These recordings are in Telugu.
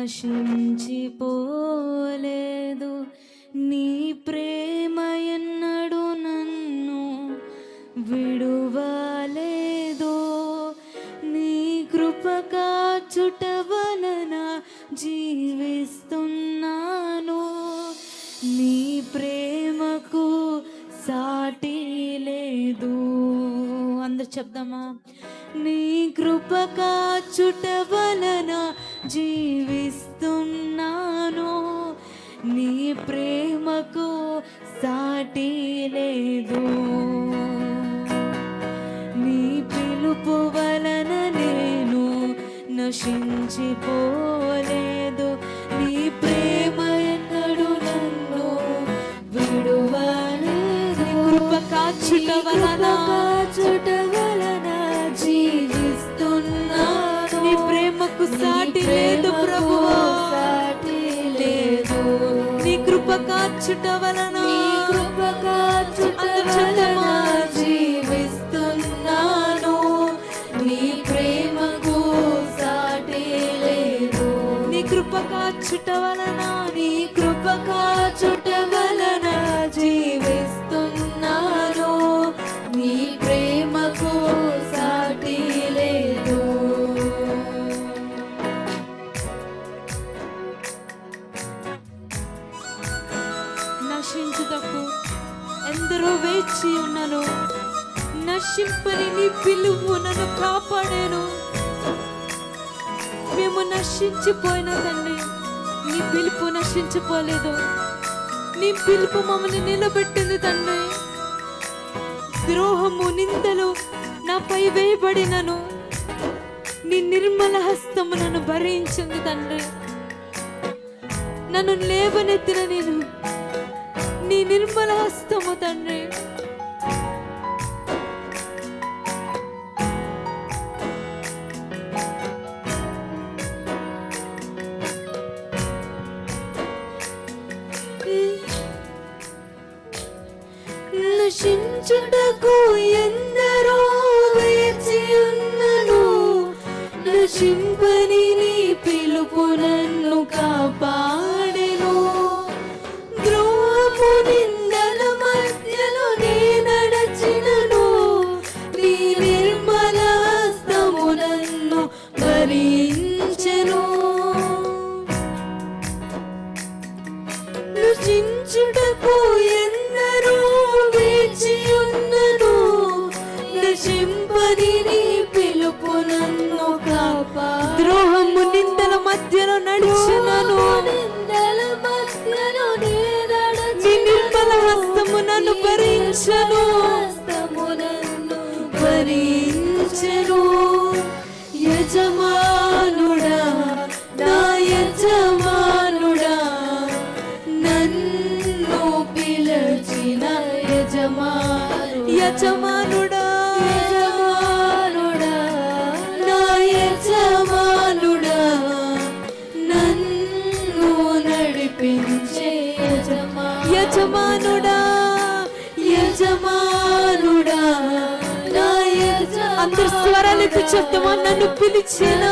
నశించిపోలేదు. నీ ప్రేమ ఎన్నడు నన్ను విడువలేదు. నీ కృప కాచుట వలన జీవిస్తున్నాను. నీ ప్రేమకు సాటి లేదు. అందరు చెప్దామా? నీ కృప కాచుట వలన జీవిస్తున్నాను. నీ ప్రేమకు సాటి లేదు. నీ పిలుపు వలన నేను నశించిపోలేదు. నీ ప్రేమ ఎన్నడు నన్ను విడువలేదు. కృప కాచుట వలన జీవిస్తున్నాను. నీ ప్రేమకు సాటి లేదు ప్రభువా, సాటి లేదు. నీ కృప కాచుట వలన జీవిస్తున్నాను. నీ ప్రేమకు సాటి లేదు. నీ కృప కాచుట వలన, నీ కృప కాచుట వలన జీవిస్తున్నాను. నీ ప్రేమకు సాటి లేదు. నశించుటకు ఎందరో వేచి ఉన్నాను. నశింపని నీ పిలుపు నన్ను కాపాడాను. మేము నశించిపోయిన తండ్రి, నీ పిలుపు నశించిపోలేదు. నీ పిలుపు మమ్మల్ని నిలబెట్టింది తండ్రి. ద్రోహము నిందలు నాపై వేయబడినను నీ నిర్మల హస్తము నన్ను భరించింది తండ్రి. నన్ను లేవనెత్తిన నేను నీ నిర్మల హస్తము తండ్రి. నశించుటకు ఎందరో వేచి ఉన్నను. నశింపని నీ పిలుపు నన్ను కాపాడెను. ద్రోహము నిందల మధ్యలో నే నడచినను. నీ నిర్మల హస్తము నన్ను భరించెను. నశించుటకు ఎందరో వేచి ఉన్నను. నశింపని నీ పిలుపు నన్ను కాపాడెను. ద్రోహము నిందల మధ్యలో నడిచినను. నీ నిర్మల హస్తము నన్ను భరించెను. యజమానుడా, నా యజమానుడా, నన్ను పిలిచిన యజమానుడా, యజమానుడా, నా యజమానుడా, నన్ను నడిపించే యజమానుడా, యజమానుడా, నా అందరు స్వరాలతో చెప్తామా? నన్ను పిలిచిన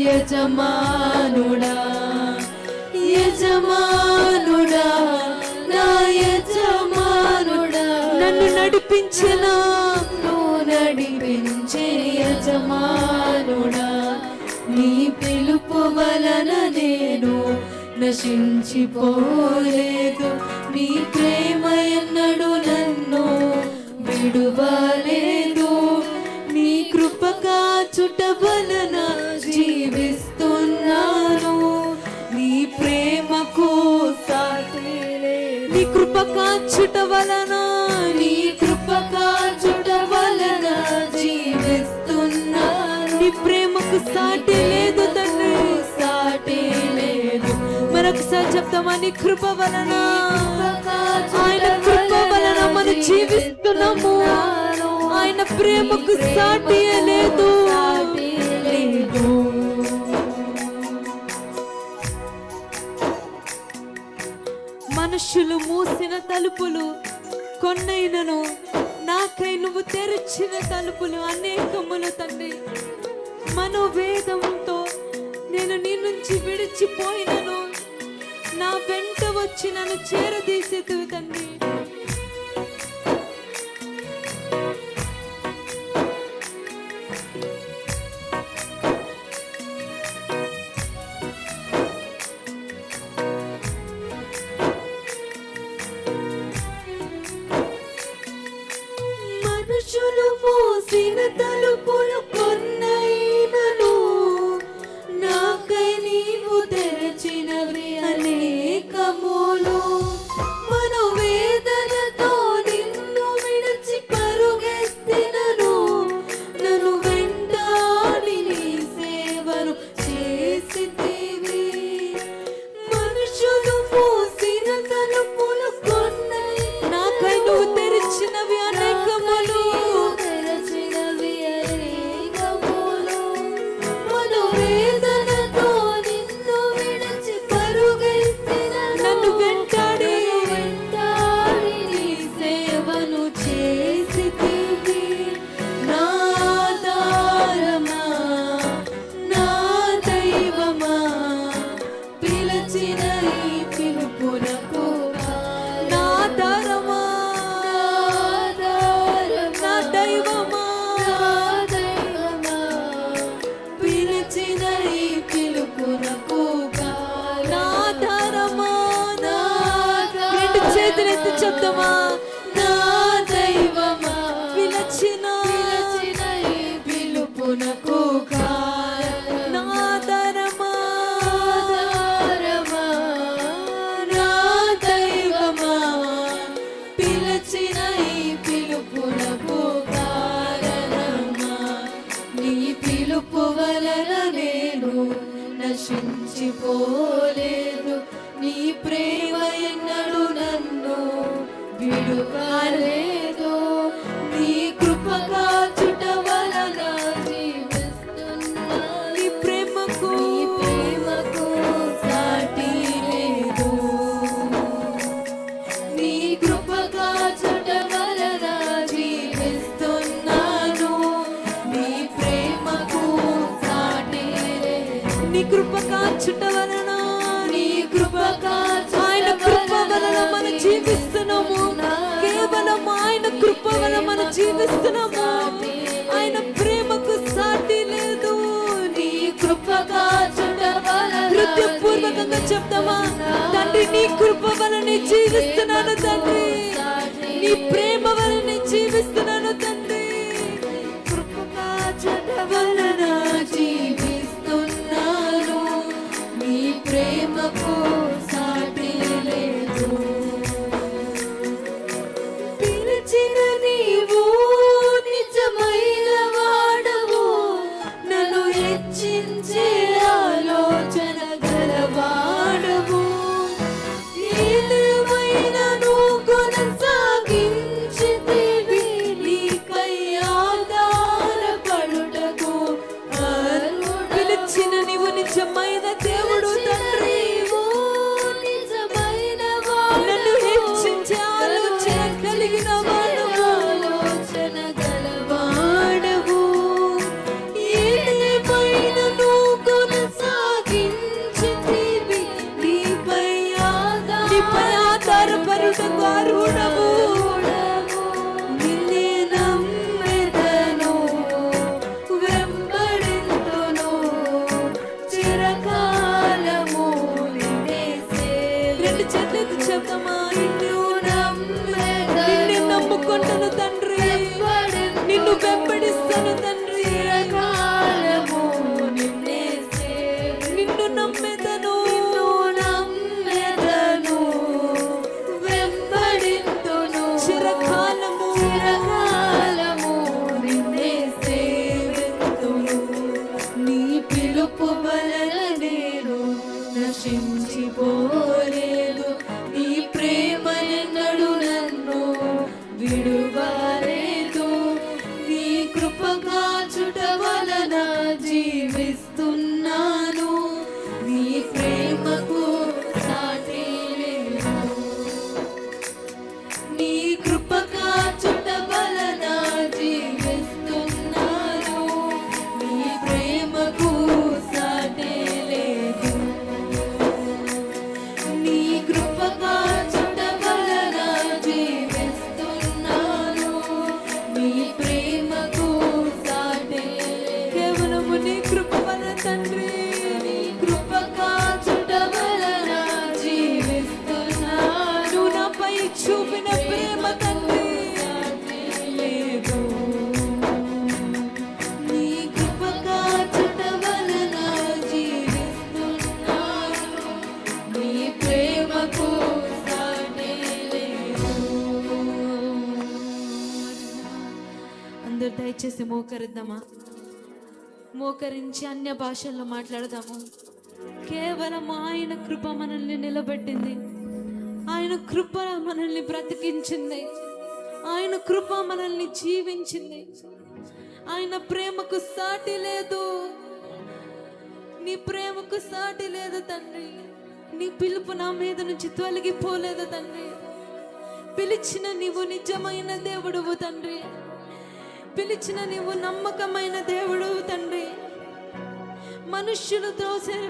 యజమానుడా, యజమానుడా, నా యజమానుడా, నన్ను నడిపించే యజమానుడా. నీ పిలుపు వలన నేను నశించిపోలేదు. నీ ప్రేమ ఎన్నడు నన్ను విడువలేదు. నీ కృప కాచుట వలన జీవిస్తున్నాను. నీ ప్రేమకు సాటి లేదు. నీ కృప కాచుట వలన, నీ కృప కాచుట వలన జీవిస్తున్నాను. నీ ప్రేమకు సాటి లేదు తండ్రి, సాటి లేదు. మరొకసారి చెప్తామా? నీ కృప వలన, ఆయన కృప వలన మనం జీవిస్తున్నాము. ఆయన ప్రేమకు సాటి లేదు. మనుషులు మూసిన తలుపులు కొన్నైనను నాకై నువ్వు తెరిచిన తలుపులు అనేకములు తండ్రి. మనోవేదంతో నేను నీ నుంచి విడిచిపోయినను, నా వెంట వచ్చి నన్ను చేరదీసేతువు తండ్రి. మనుషులు మోసిన తలుపులు కొన్నైనను, నాకై నీవు తెరచినవి అనేకములు. మనోవేదనతో నిన్ను విడిచి పరుగెత్తినను, నన్ను వెంటాడి నీ సేవను చేసితివి. మనుషులు మోసిన తలుపులు కొన్నై, నాకై నువ్వు తెరిచినవి అనేకములు. చెప్తామా, నా దైవమా, పిలచిన ఈ పిలుపునకు నా ఆధారమా, నా దైవమా, పిలచిన ఈ పిలుపునకు కారణమా. నీ పిలుపు వలన నేను నశించిపోలేదు, నీ ప్రేమ ఎన్నడు నన్ను విడువలేదు. నీ కృప కాచుట వలన జీవిస్తున్నా, నీ ప్రేమకు సాటి లేదు. నీ కృప కాచుట వలన జీవిస్తున్నాను, నీ ప్రేమకు సాటి లేదు. నీ కృప కాచుట వలన, నీ కృప కాచు, ఆయన కృప వలన మనం జీవిస్తున్నాము. కేవలం ఆయన కృప వలన మనం జీవిస్తున్నాము. ఆయన ప్రేమకు సాటి లేదు. నీ కృప కాచుట వలన, హృదయపూర్వకంగా చెప్తామా, తండ్రి నీ కృప వలన జీవిస్తున్నాను తండ్రి, నీ ప్రేమ వలన జీవిస్తున్నాను తండ్రి. కృప కాచుట వలన జీవిస్తున్నాను, నీ ప్రేమకు సాటి లేదు. పిలిచిన నీవు నిజమైన వాడవు, నన్ను హెచ్చించే ఆలోచన గలవాడవు. ఏదేమైనను కొనసాగించితివి, నీకై ఆధారపడుటకు అర్హుడవు. పిలిచిన నీవు నిజమైన దేవుడు తండ్రి, నన్ను హెచ్చించే ఆలోచన కలిగిన ఆలోచన గలవాడవు. ఏదేమైనను కొనసాగించితివి, నీపై ఆధారపడుటకు అర్హుడవు. నిన్నే నమ్మెదను, వెంబడింతును, చిరకాలము నిన్నే సేవింతును. రెండు చేతులెత్తి చెప్తామా, నిన్ను నమ్ముకుంటాను తండ్రి, నిన్ను వెంబడిస్తాను తండ్రి. చిరకాలము నిన్నే సేవింతును, నిన్ను నమ్మెదను, వెంబడింతును, చిరకాలము నిన్నే సేవింతును. నీ పిలుపు వలన నేను నశించిపోలేదు, నీ ప్రేమ ఎన్నడు నన్ను విడువలేదు. నీ కృప కాచుట వలన జీవిస్తున్నాను, నీ ప్రేమకు సాటి లేదు. నీ కృప కాచుట వలన అందరూ దయచేసి మోకరిద్దామా? మోకరించి అన్య భాషల్లో మాట్లాడదాము. కేవలం ఆయన కృప మనల్ని నిలబెట్టింది. ఆయన కృప మనల్ని బ్రతికించింది. ఆయన కృప మనల్ని జీవించింది. ఆయన ప్రేమకు సాటి లేదు. నీ ప్రేమకు సాటి లేదు తండ్రి. నీ పిలుపు నా మీద నుంచి తొలగిపోలేదు తండ్రి. పిలిచిన నీవు నిజమైన దేవుడువు తండ్రి. పిలిచిన నీవు నమ్మకమైన దేవుడువు తండ్రి. మనుష్యులు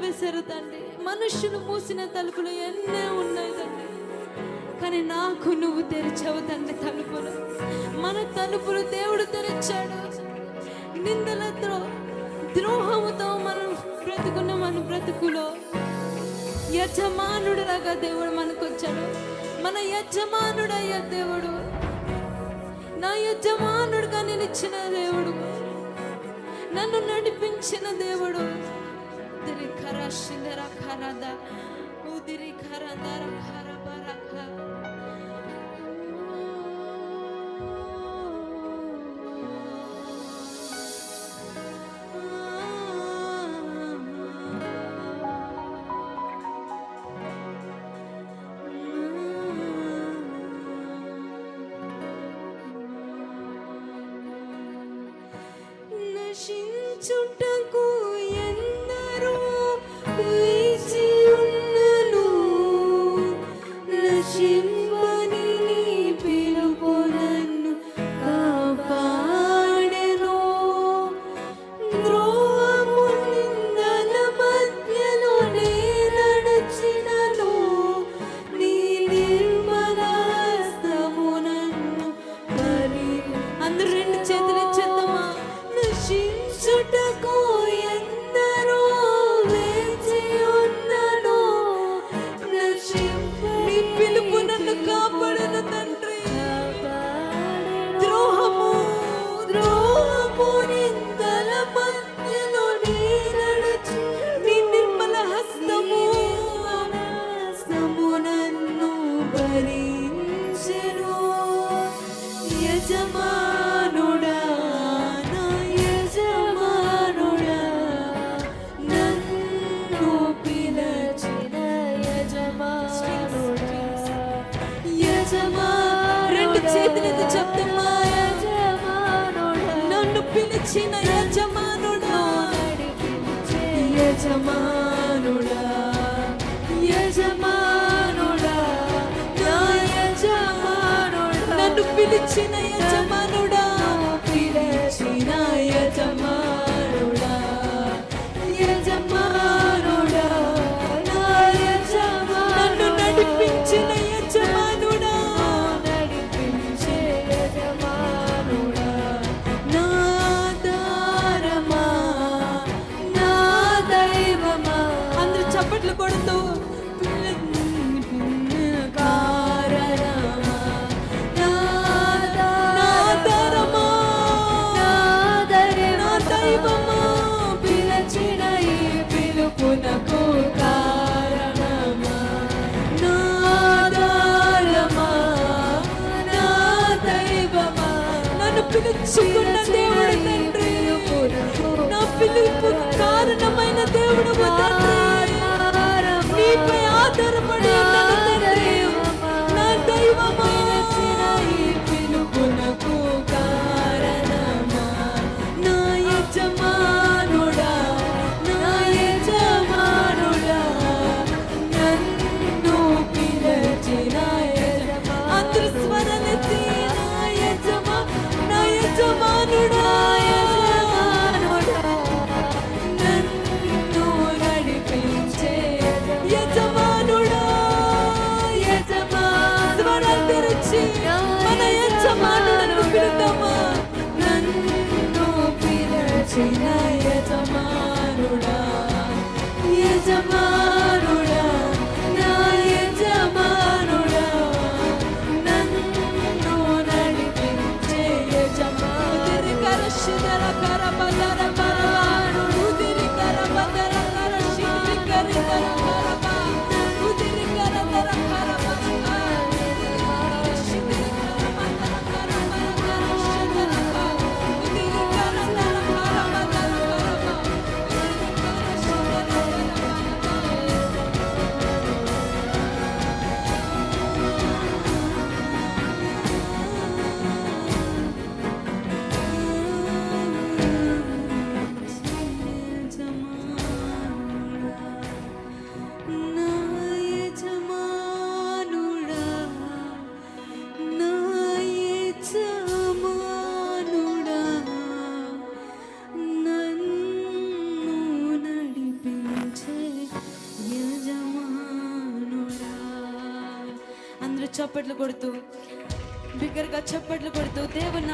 వేశారు తండ్రి. మనుష్యులు మూసిన తలుపులు ఎన్నో ఉన్నాయి తండ్రి. కానీ నాకు నువ్వు తెరిచావు తండ్రి తలుపులు. మన తలుపులు దేవుడు తెరిచాడు. నిందలతో ద్రోహముతో మనం బ్రతుకున్న మన బ్రతుకులో యజమానుడిలాగా దేవుడు మనకొచ్చాడు. మన యజమానుడయ్యా దేవుడు. నా యజమానుడుగా నిలిచిన దేవుడు. నన్ను నడిపించిన దేవుడు. నశించుటకు ఎందరో వేచి ఉన్నను. నశింపని నీ పిలుపు నన్ను కాపాడెను. ద్రోహము నిందల మధ్యలో నే నడచినను. నీ నిర్మల హస్తము నన్ను అందరూ రెండు చేతులు ఎత్తేద్దామా? నశించుటకు ఎందరో వేచి ఉన్నను. నీ పిలుపు నన్ను కాపాడను తండ్రి. ద్రోహము నిందల మధ్యలో నీ నడచి నీ నిర్మల హస్తము నన్ను భరించెను. యజమానుడా చేతులెత్తి చెప్తామా? నన్ను పిలిచిన యజమానుడా, యజమానుడా, యజమానుడా, నా యజమానుడా, నన్ను పిలిచిన యజమానుడా, పిలిచిన యజమానుడా, యజమానుడా, నా యజమానుడా, నన్ను నడిపించిన యజమానుడా, చప్పట్లు కొడుతూ పిలచిన ఈ పిలుపునకు కారణమా, నాదారమా, నా దైవమా, నన్ను పిలుచుకున్న దేవుడు తండ్రి. నా పిలుపు కారణమైన దేవుడు తండ్రి. నీపై ఆధారపడి ఉన్నాను తండ్రి. నా దైవమా, ఈ పిలుపునకు కారణమా, నా యజమానుడా, నా యజమానుడా, నన్ను పిలిచిన అందరూ స్వరలెత్తి నా యజమానుడా, నన్ను నడిపించే యజమానుడా, స్వరాలు తెరిచి మన యజమానులను పిలుద్దామా? నన్ను పిలిచిన యజమానుడా, యజమానుడా, నా యజమానుడా, నన్ను నడిపించే యజమానుడి కరశిదర కరబదర పరవాను ఉదిరి కరబదర కరశిదరి కరిదర కరబా ఉదిరి కరదర కరబా ఉదిరి కరశిదరి కరబదర కరబా కరశిదర చప్పట్లు కొడుతూ బిగ్గరగా చప్పట్లు కొడుతూ దేవుని